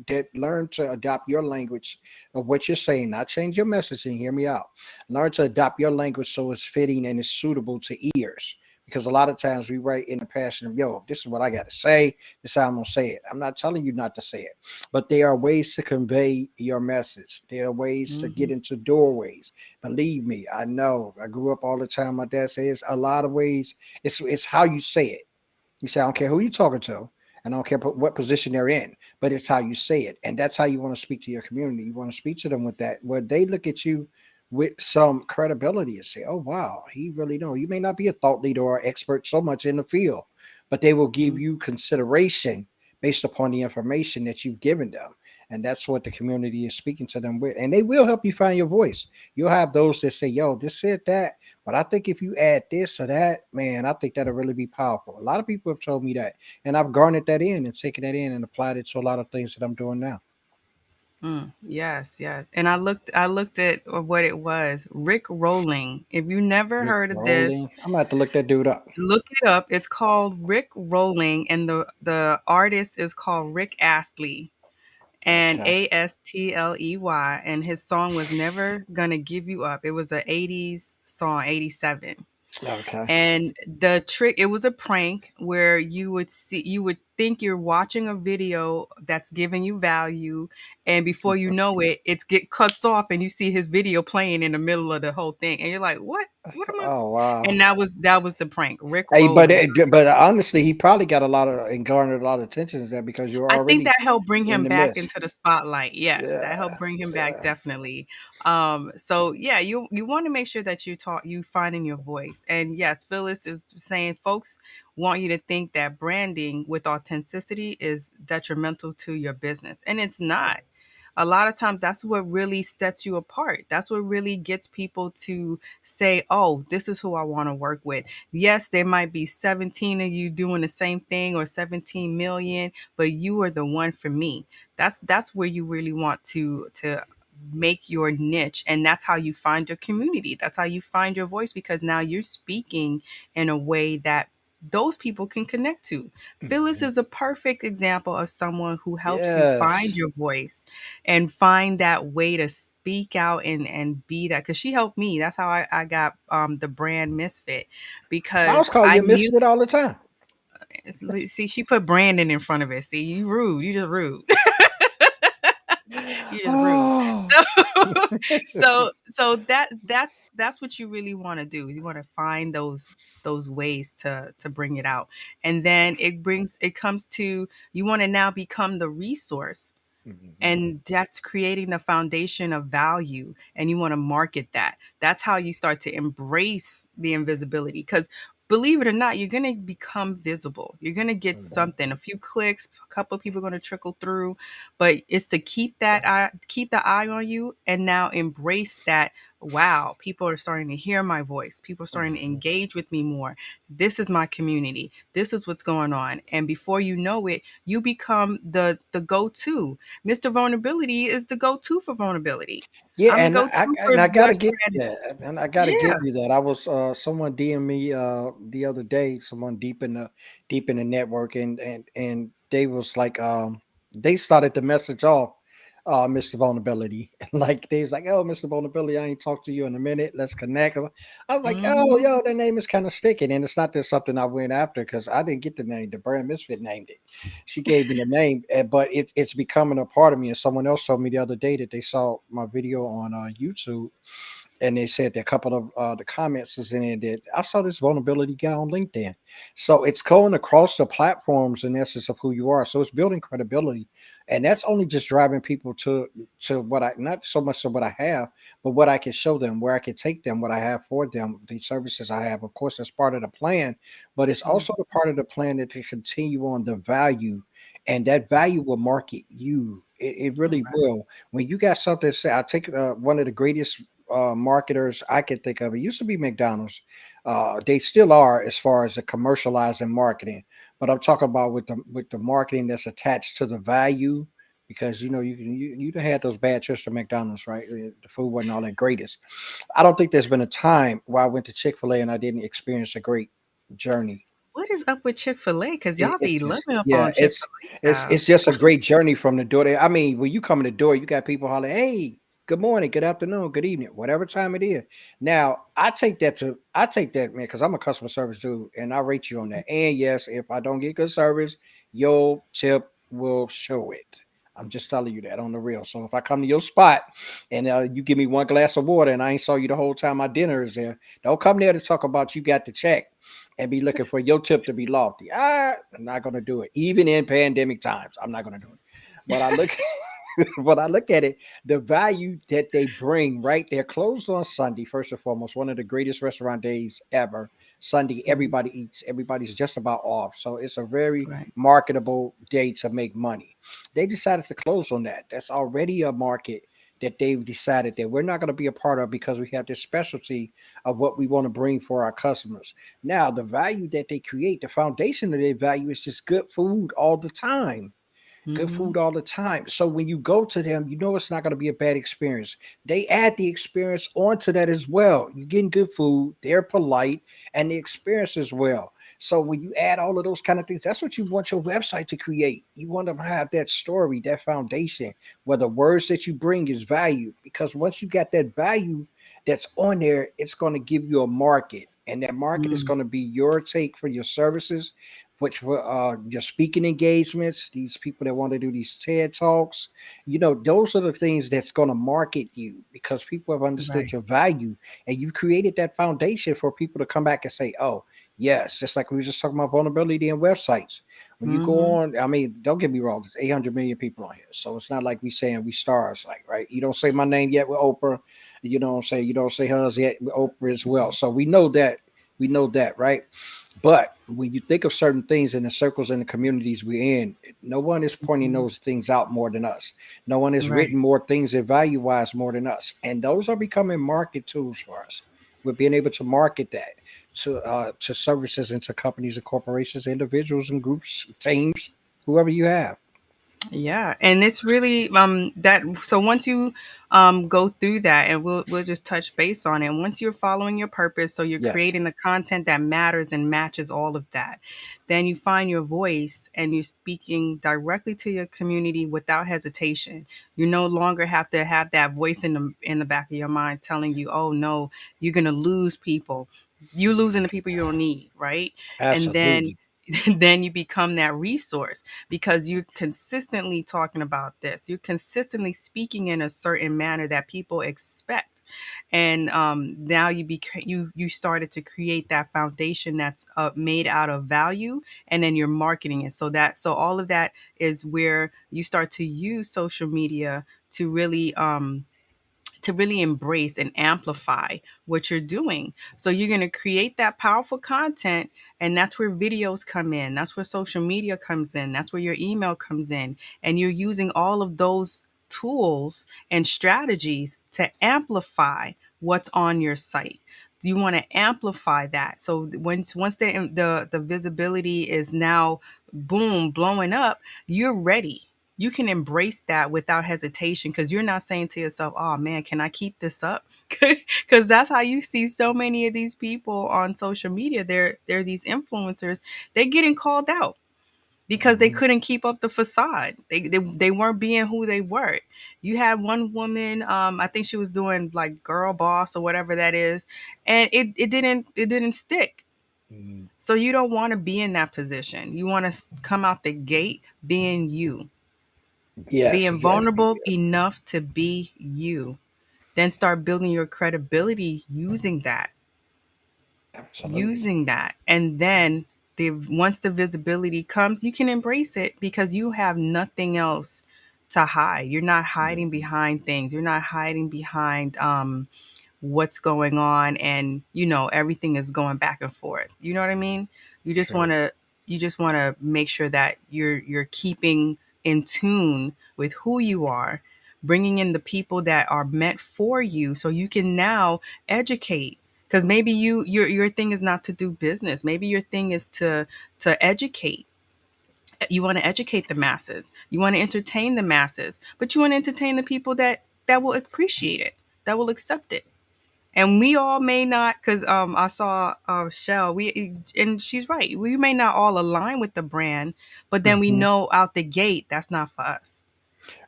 to adopt your language of what you're saying, not change your messaging. Hear me out. Learn to adopt your language so it's fitting and it's suitable to ears. Because a lot of times we write in the passion of, yo, this is what I got to say. This is how I'm going to say it. I'm not telling you not to say it, but there are ways to convey your message. There are ways to get Mhm. into doorways. Believe me, I know. I grew up all the time. My dad says a lot of ways. It's how you say it. You say, I don't care who you're talking to, and I don't care what position they're in, but it's how you say it. And that's how you want to speak to your community. You want to speak to them with that, where they look at you with some credibility and say, oh, wow, he really know. You may not be a thought leader or expert so much in the field, but they will give Mhm. you consideration based upon the information that you've given them. And that's what the community is speaking to them with. And they will help you find your voice. You'll have those that say, yo, this said that, but I think if you add this or that, man, I think that'll really be powerful. A lot of people have told me that, and I've garnered that in and taken that in and applied it to a lot of things that I'm doing now. Yes, yes. And I looked at what it was. Rick Rolling. If you never Rick heard of this, Rolling. I'm gonna have to look that dude up. look it up. It's called Rick Rolling, and the artist is called Rick Astley, and Okay. Astley, and his song was Never Gonna Give You Up. It was a 80s song, 87. Okay. And the trick, it was a prank where you would think you're watching a video that's giving you value, and before you know it, it get cuts off, and you see his video playing in the middle of the whole thing, and you're like, what am I? Oh wow. And that was the prank. Rick Hey, Roll was. but honestly, he probably got a lot of and garnered a lot of attention there because you're I think already that helped bring in him the back midst. into the spotlight. Yes, that helped Yeah, bring him back yeah. definitely. So yeah, you want to make sure that you finding your voice. And yes, Phyllis is saying folks want you to think that branding with authenticity is detrimental to your business, and it's not. A lot of times that's what really sets you apart. That's what really gets people to say, "Oh, this is who I want to work with." Yes, there might be 17 of you doing the same thing or 17 million, but you are the one for me. That's where you really want to make your niche, and that's how you find your community. That's how you find your voice, because now you're speaking in a way that those people can connect to. Phyllis Mhm. is a perfect example of someone who helps you find Yes. your voice and find that way to speak out and be that, because she helped me. That's how I got the brand Misfit, I because was calling I you knew. misfit all the time. See, she put Brandon in front of it. See, you rude. You just rude. You just rude. Oh. So that's what you really want to do. You want to find those ways to bring it out. And then it comes to, you want to now become the resource, Mhm. and that's creating the foundation of value, and you want to market that. That's how you start to embrace the invisibility, because believe it or not, you're going to become visible. You're going to get Mhm. something, a few clicks, a couple of people are going to trickle through, but it's to keep the eye on you, and now embrace that. Wow, people are starting to hear my voice, people are starting to Mhm. engage with me more. This is my community, this is what's going on, and before you know it, you become the go-to. Mr. Vulnerability is the go-to for vulnerability. Yeah, I'm the and go-to for I gotta web give you branding. that, and I gotta Yeah. give you that. I was someone DM me the other day, someone deep in the network, and they was like they started the message off Mr. Vulnerability. Like they was like, oh, Mr. Vulnerability, I ain't talked to you in a minute. Let's connect. I was like, oh, Mhm. yo, that name is kind of sticking. And it's not just something I went after because I didn't get the name. The brand Misfit named it. She gave me the name, but it's becoming a part of me. And someone else told me the other day that they saw my video on YouTube, and they said that a couple of the comments is in it that I saw this vulnerability guy on LinkedIn. So it's going across the platforms in essence of who you are. So it's building credibility, and that's only just driving people to what I, not so much to what I have, but what I can show them, where I can take them, what I have for them, the services I have. Of course, that's part of the plan, but it's Mhm. also the part of the plan that to continue on the value, and that value will market you. It really Right. will. When you got something to say, I take one of the greatest marketers I can think of. It used to be McDonald's. They still are as far as the commercializing marketing, but I'm talking about with the marketing that's attached to the value. Because you know you done had those bad trips to McDonald's, right? The food wasn't all that greatest. I don't think there's been a time where I went to Chick-fil-A and I didn't experience a great journey. What is up with Chick-fil-A? Because y'all It's be just living up yeah, on Chick-fil-A stuff. it's just a great journey from the door there. I mean, when you come in the door, you got people holler, "Hey, good morning, good afternoon, good evening, whatever time it is." Now, I take that man because I'm a customer service dude, and I rate you on that. And yes, if I don't get good service, your tip will show it. I'm just telling you that on the real. So if I come to your spot and you give me one glass of water and I ain't saw you the whole time my dinner is there, don't come there to talk about you got the check and be looking for your tip to be lofty. I'm not going to do it. Even in pandemic times, I'm not going to do it. But I look when I look at it, the value that they bring, right? They're closed on Sunday, first and foremost, one of the greatest restaurant days ever. Sunday, Mhm. everybody eats, everybody's just about off. So it's a very Right. marketable day to make money. They decided to close on that. That's already a market that they've decided that we're not going to be a part of because we have this specialty of what we want to bring for our customers. Now, the value that they create, the foundation of their value is just good food all the time. Good Mhm. food all the time. So when you go to them, you know it's not going to be a bad experience. They add the experience onto that as well. You're getting good food, they're polite, and the experience as well. So when you add all of those kind of things, that's what you want your website to create. You want to have that story, that foundation, where the words that you bring is value. Because once you got that value that's on there, it's going to give you a market. And that market is Mm. going to be your take for your services, which were your speaking engagements, these people that want to do these TED talks. Those are the things that's going to market you because people have understood Right. your value, and you created that foundation for people to come back and say, "Oh, yes," just like we were just talking about vulnerability in websites. When you go Mm-hmm. on, I mean, don't get me wrong, there's 800 million people on here, so it's not like we saying we stars, like, right? You don't say my name yet with Oprah, you know what I'm saying? You don't say hers yet with Oprah as well. So we know that, right? But when you think of certain things in the circles and the communities we're in, no one is pointing Mm-hmm. those things out more than us. No one has Right. written more things that value wise more than us. And those are becoming market tools for us. We're being able to market that to services and to companies and corporations, individuals and groups, teams, whoever you have. Yeah, and it's really that so once you go through that, and we'll just touch base on it. Once you're following your purpose, so you're Yes, creating the content that matters and matches all of that, then you find your voice and you're speaking directly to your community without hesitation. You no longer have to have that voice in the back of your mind telling you, "Oh no, you're going to lose people. You losing the people you don't need," right? And then absolutely. then you become that resource because you're consistently talking about this. You're consistently speaking in a certain manner that people expect. And now you started to create that foundation that's made out of value, and then you're marketing it. So all of that is where you start to use social media to really embrace and amplify what you're doing. So you're going to create that powerful content, and that's where videos come in. That's where social media comes in. That's where your email comes in. And you're using all of those tools and strategies to amplify what's on your site. You want to amplify that. So once the visibility is now boom blowing up, you're ready. You can embrace that without hesitation because you're not saying to yourself, "Oh man, can I keep this up?" Because that's how you see so many of these people on social media. They're these influencers. They're getting called out because they Mhm. couldn't keep up the facade. They weren't being who they were. You had one woman, I think she was doing like girl boss or whatever that is, and it didn't stick. Mhm. So you don't want to be in that position. You want to come out the gate being you, Yes, being you got to be vulnerable enough to be you. Then start building your credibility absolutely. using that, and then once the visibility comes, you can embrace it because you have nothing else to hide. You're not hiding Mhm. behind things. You're not hiding behind what's going on, and everything is going back and forth. You know what I mean? You just want True. to you just want to make sure that you're keeping in tune with who you are, bringing in the people that are meant for you so you can now educate, because maybe your thing is not to do business. Maybe your thing is to educate. You want to educate the masses, you want to entertain the masses, but you want to entertain the people that will appreciate it, that will accept it. And we all may not, because I saw Shell. And she's right. We may not all align with the brand, but then we Mhm. know out the gate that's not for us.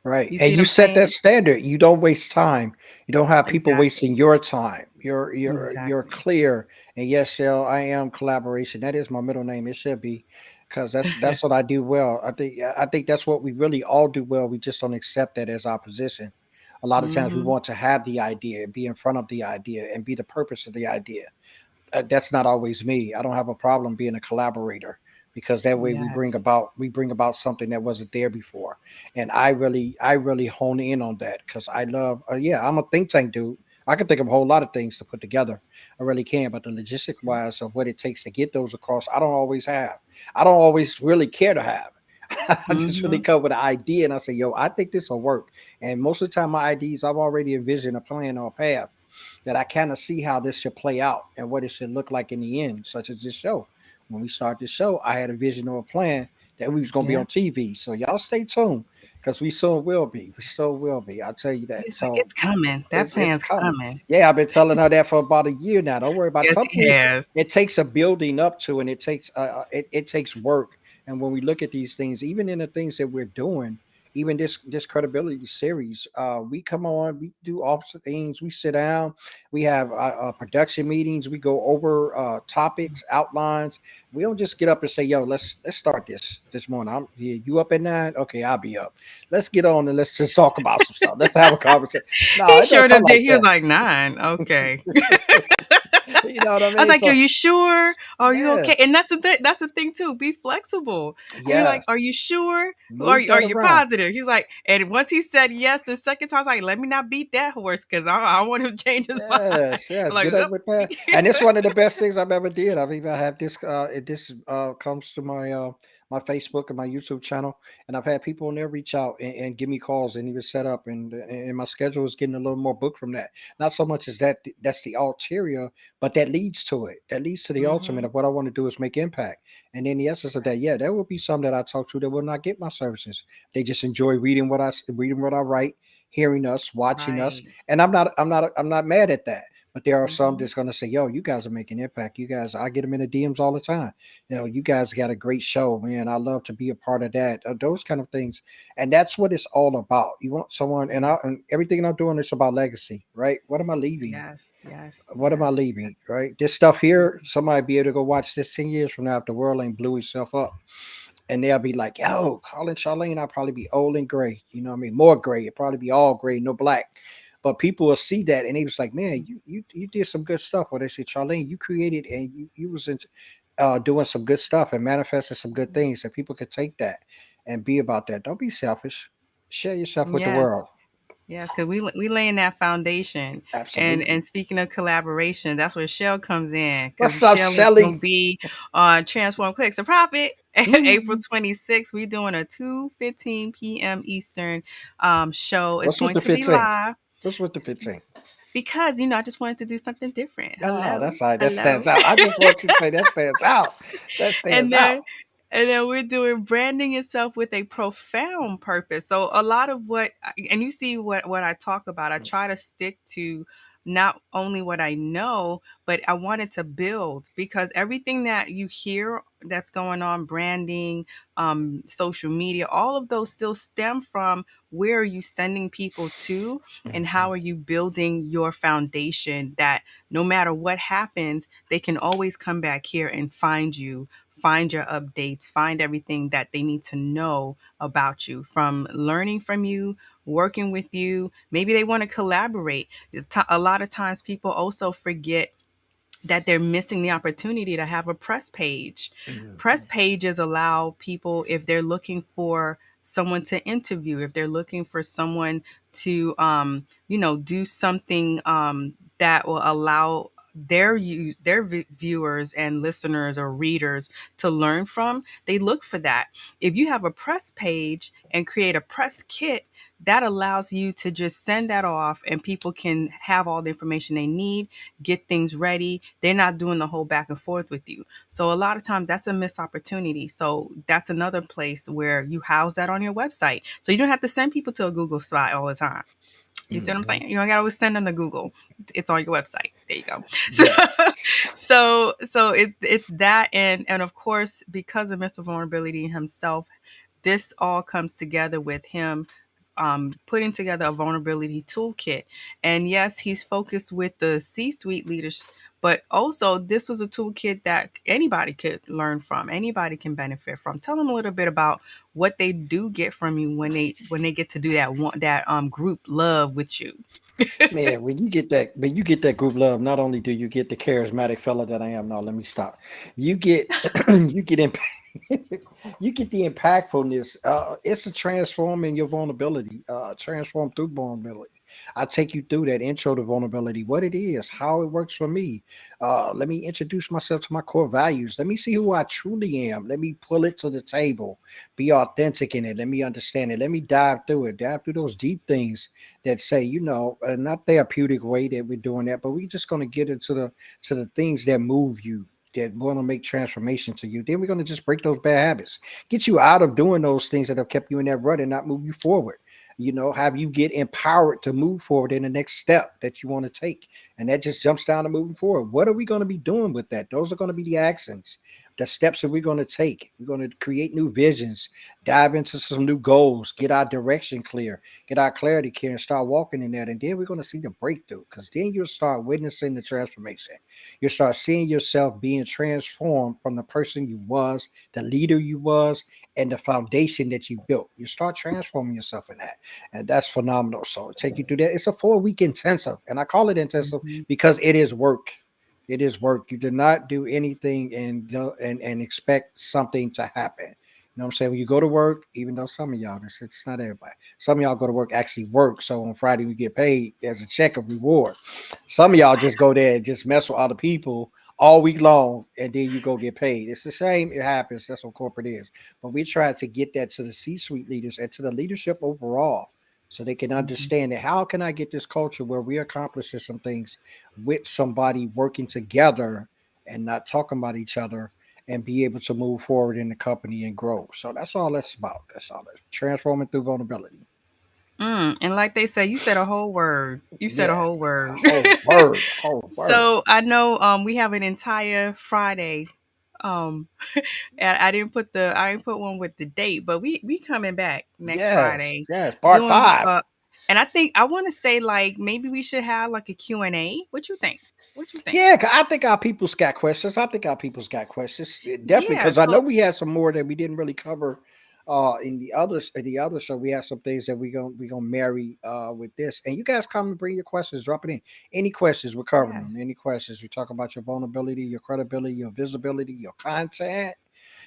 Right. You see And what you I'm set that saying? standard. You don't waste time. You don't have people Exactly. wasting your time. You're Exactly. clear. And yes, Shell, I am collaboration. That is my middle name. It should be because that's what I do well. I think that's what we really all do well. We just don't accept that as our position. A lot of times we Hmm. want to have the idea, be in front of the idea, and be the purpose of the idea. That's not always me. I don't have a problem being a collaborator because that way Yes. we bring about something that wasn't there before. And I really hone in on that because I love yeah, I'm a think tank dude. I can think of a whole lot of things to put together. I really can, but the logistic wise of what it takes to get those across, I don't always have. I don't always really care to have. I just really Hmm. come with an idea and I say, yo, I think this will work. And most of the time, my ideas, I've already envisioned a plan or a path that I kind of see how this should play out and what it should look like in the end, such as this show. When we start this show, I had a vision or a plan that we was going to be Yeah. on TV. So y'all stay tuned because we soon will be. We so will be. I'll tell you that. He's like, So it's coming. That it's plan's coming. coming. Yeah, I've been telling her that for about a year now. Don't worry about it. Yes, Some he things has. it takes a building up to, and it takes work. And when we look at these things, even in the things that we're doing, even this credibility series. We come on, we do all sorts of things. We sit down, we have production meetings. We go over topics, outlines. We don't just get up and say, "Yo, let's start this morning." You up at 9? Okay, I'll be up. Let's get on and let's just talk about some stuff. Let's have a conversation. No, He it don't sure come enough did. like He was that. like 9. Okay. You know what I I was mean? like, "Are So you sure? Are you okay?" yes, And that's the thing. That's the thing too. Be flexible. And you're like, yes, "Are you sure? move Are that you around. positive?" He's like, and once he said yes the second time, I was like, "Let me not beat that horse because I want him to change his mind." Yes, I'm yes, like, get up with that. And it's one of the best things I've ever did. I've even had this this comes to my Facebook and my YouTube channel, and I've had people in there reach out and give me calls and even set up, and my schedule is getting a little more booked from that. Not so much as that's the ulterior, but that leads to it. That leads to the ultimate hmm of what I want to do is make impact. And in the essence of that, yeah, there will be some that I talk to that will not get my services. They just enjoy reading what I write, hearing us, watching us, right. and I'm not mad at that. But there are some hmm that's going to say, "Yo, you guys are making impact. You guys, I get them in the DMs all the time. You guys got a great show, man. I love to be a part of that. Those kind of things, and that's what it's all about. You want someone, and everything I'm doing is about legacy, right? What am I leaving? Yes, yes, What am I yes. leaving? Right? This stuff here, Mhm. somebody be able to go watch this 10 years from now if the world ain't blew itself up, and they'll be like, "Yo, Colin Charlene, I'll probably be old and gray. You know what I mean? More gray. It'll probably be all gray, no black." But people will see that and they was like, "Man, you did some good stuff." Or they say, "Charlene, you created and you was doing some good stuff and manifesting some good things." And people could take that and be about that. Don't be selfish. Share yourself with the Yes. world. Yes, because we laying that foundation, Absolutely. and speaking of collaboration, that's where Shell comes in because What's up, Shell is Shelly? gonna be on Transform Clicks and Profit April Woo. 26th. We're doing a 2:15 p.m. Eastern show. It's What's with going the to be 15? live What's with the 15? because I just wanted to do something different. Ah, Hello, that's all right. That hello. stands out. I just want you to say that stands out. That and stands out. then and then we're doing branding itself with a profound purpose. So a lot of and you see what I talk about, I try to stick to not only what I know, but I wanted to build, because everything that you hear that's going on, branding, social media, all of those still stem from where are you sending people to, and how Mhm. are you building your foundation that no matter what happens, they can always come back here and find you, find your updates, find everything that they need to know about you, from learning from you, working with you. Maybe they want to collaborate. A lot of times people also forget that they're missing the opportunity to have a press page. Press Mhm. pages allow people, if they're looking for someone to interview, if they're looking for someone to, do something that will allow their viewers and listeners or readers to learn from, they look for that. If you have a press page and create a press kit, that allows you to just send that off and people can have all the information they need, get things ready. They're not doing the whole back and forth with you. So a lot of times that's a missed opportunity. So that's another place where you house that on your website. So you don't have to send people to a Google spot all the time. You see what I'm Mhm. saying? You don't gotta always send them to Google. It's on your website. There you go. So Yes. it's that, and of course, because of Mr. Vulnerability himself, this all comes together with him putting together a vulnerability toolkit. And yes, he's focused with the C-suite leaders, but also this was a toolkit that anybody could learn from, anybody can benefit from. Tell them a little bit about what they do get from you when they get to do that group love with you. Man, when you get that group love, not only do you get the charismatic fella that I am. No, let me stop. You get you get you get the impactfulness. It's a transforming your vulnerability. Transform through vulnerability. I take you through that intro to vulnerability, what it is, how it works for me. Let me introduce myself to my core values. Let me see who I truly am. Let me pull it to the table. Be authentic in it. Let me understand it. Let me dive through it. Dive through those deep things that say, not therapeutic way that we're doing that, but we're just going to get into the things that move you, that want to make transformation to you. Then we're going to just break those bad habits, get you out of doing those things that have kept you in that rut and not move you forward. Have you get empowered to move forward in the next step that you want to take. And that just jumps down to moving forward. What are we going to be doing with that? Those are going to be the actions. the steps that we're going to take. We're going to create new visions, dive into some new goals, get our direction clear, get our clarity clear, and start walking in that. And then we're going to see the breakthrough, because then you'll start witnessing the transformation. You'll start seeing yourself being transformed from the person you was, the leader you was, and the foundation that you built. You start transforming yourself in that. And that's phenomenal. So take you through that. It's a 4 week intensive. And I call it intensive Mhm. because it is work. It is work. You do not do anything and expect something to happen. You know what I'm saying? When you go to work, even though some of y'all, this it's not everybody. Some of y'all go to work actually work. So on Friday we get paid as a check of reward. Some of y'all just go there and just mess with other people all week long, and then you go get paid. It's the same. It happens. That's what corporate is. But we try to get that to the C-suite leaders and to the leadership overall, so they can Mhm. understand that how can I get this culture where we accomplishing some things with somebody working together and not talking about each other, and be able to move forward in the company and grow. So that's all that's about. That's all that's transforming through vulnerability. And like they say, you said a whole word. You said a Yes. whole A word. whole word. A whole word. So I know we have an entire Friday. Um and I didn't put one with the date, but we coming back next Yes. Friday Yes. Part doing five. and I think I want to say like maybe we should have like a Q&A. What you think? What you think? Yeah, 'cause I think our people's got questions. I think our people's got questions. Definitely, Yeah, because I know so we had some more that we didn't really cover in the other show. We have some things that we gonna marry with this. And you guys come and bring your questions, drop it in. Any questions, we're covering them. yes. Any questions. We talk about your vulnerability, your credibility, your visibility, your content.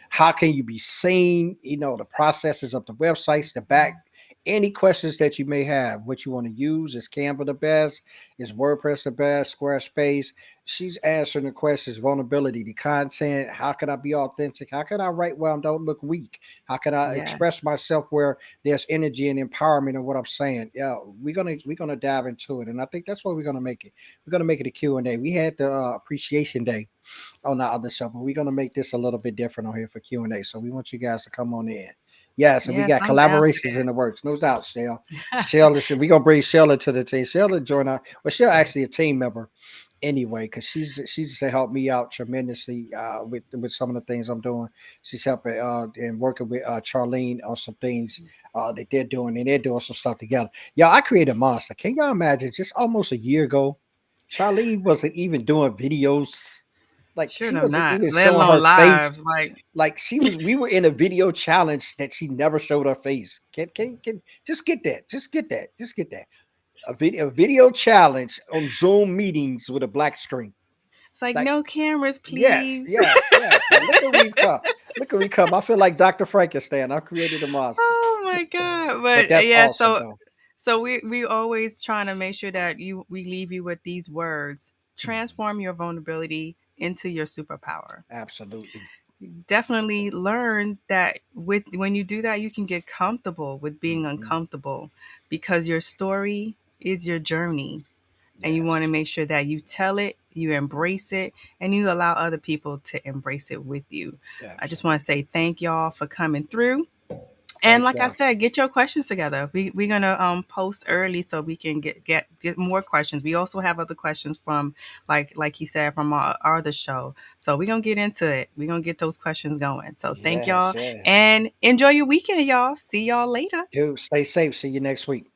How can you be seen? You know, the processes of the websites, the back, any questions that you may have, what you want to use. Is Canva the best? Is WordPress the best? Squarespace? She's answering the questions: vulnerability, the content. How can I be authentic? How can I write well and don't look weak? How can I Yeah. express myself where there's energy and empowerment in what I'm saying? Yeah, we're gonna dive into it, and I think that's what we're gonna make it. We're gonna make it a Q&A. We had the appreciation day on the other show, but we're gonna make this a little bit different on here for Q&A. So we want you guys to come on in. Yes, and we Yes, got I'm down for collaborations in the works, no doubt. Shell, listen, we're gonna bring Sheila to the team. Sheila join our, well, she's actually a team member anyway, because she's to help me out tremendously with some of the things I'm doing. She's helping and working with Charlene on some things that they're doing, and they're doing some stuff together. Yeah, I created a monster. Can y'all imagine? Just almost a year ago, Charlene wasn't even doing videos. Like sure she enough wasn't not. even Let showing alone her face. live. Like Like she was, we were in a video challenge that she never showed her face. Can just get that? Just get that? Just get that? A video challenge on Zoom meetings with a black screen. it's like Like no cameras, yes, please. yes, yes. Like, look where we've come. Look where we come. I feel like Dr. Frankenstein. I created a monster. Oh my god. But But that's yeah, awesome so though. we always trying to make sure that you we leave you with these words. Mhm. Transform your vulnerability into your superpower. Absolutely. Definitely learn that with when you do that you can get comfortable with being Mhm. uncomfortable because your story is your journey and you want to Yes. make sure that you tell it, you embrace it, and you allow other people to embrace it with you. I just want to Absolutely. say thank y'all for coming through. And Thank like I y'all. said, get your questions together. We're gonna post early so we can get more questions. We also have other questions from like he said from our other show. So we're gonna get into it. We're gonna get those questions going. So thank Yes, y'all yes. and enjoy your weekend, y'all. See y'all later. Dude, stay safe. See you next week.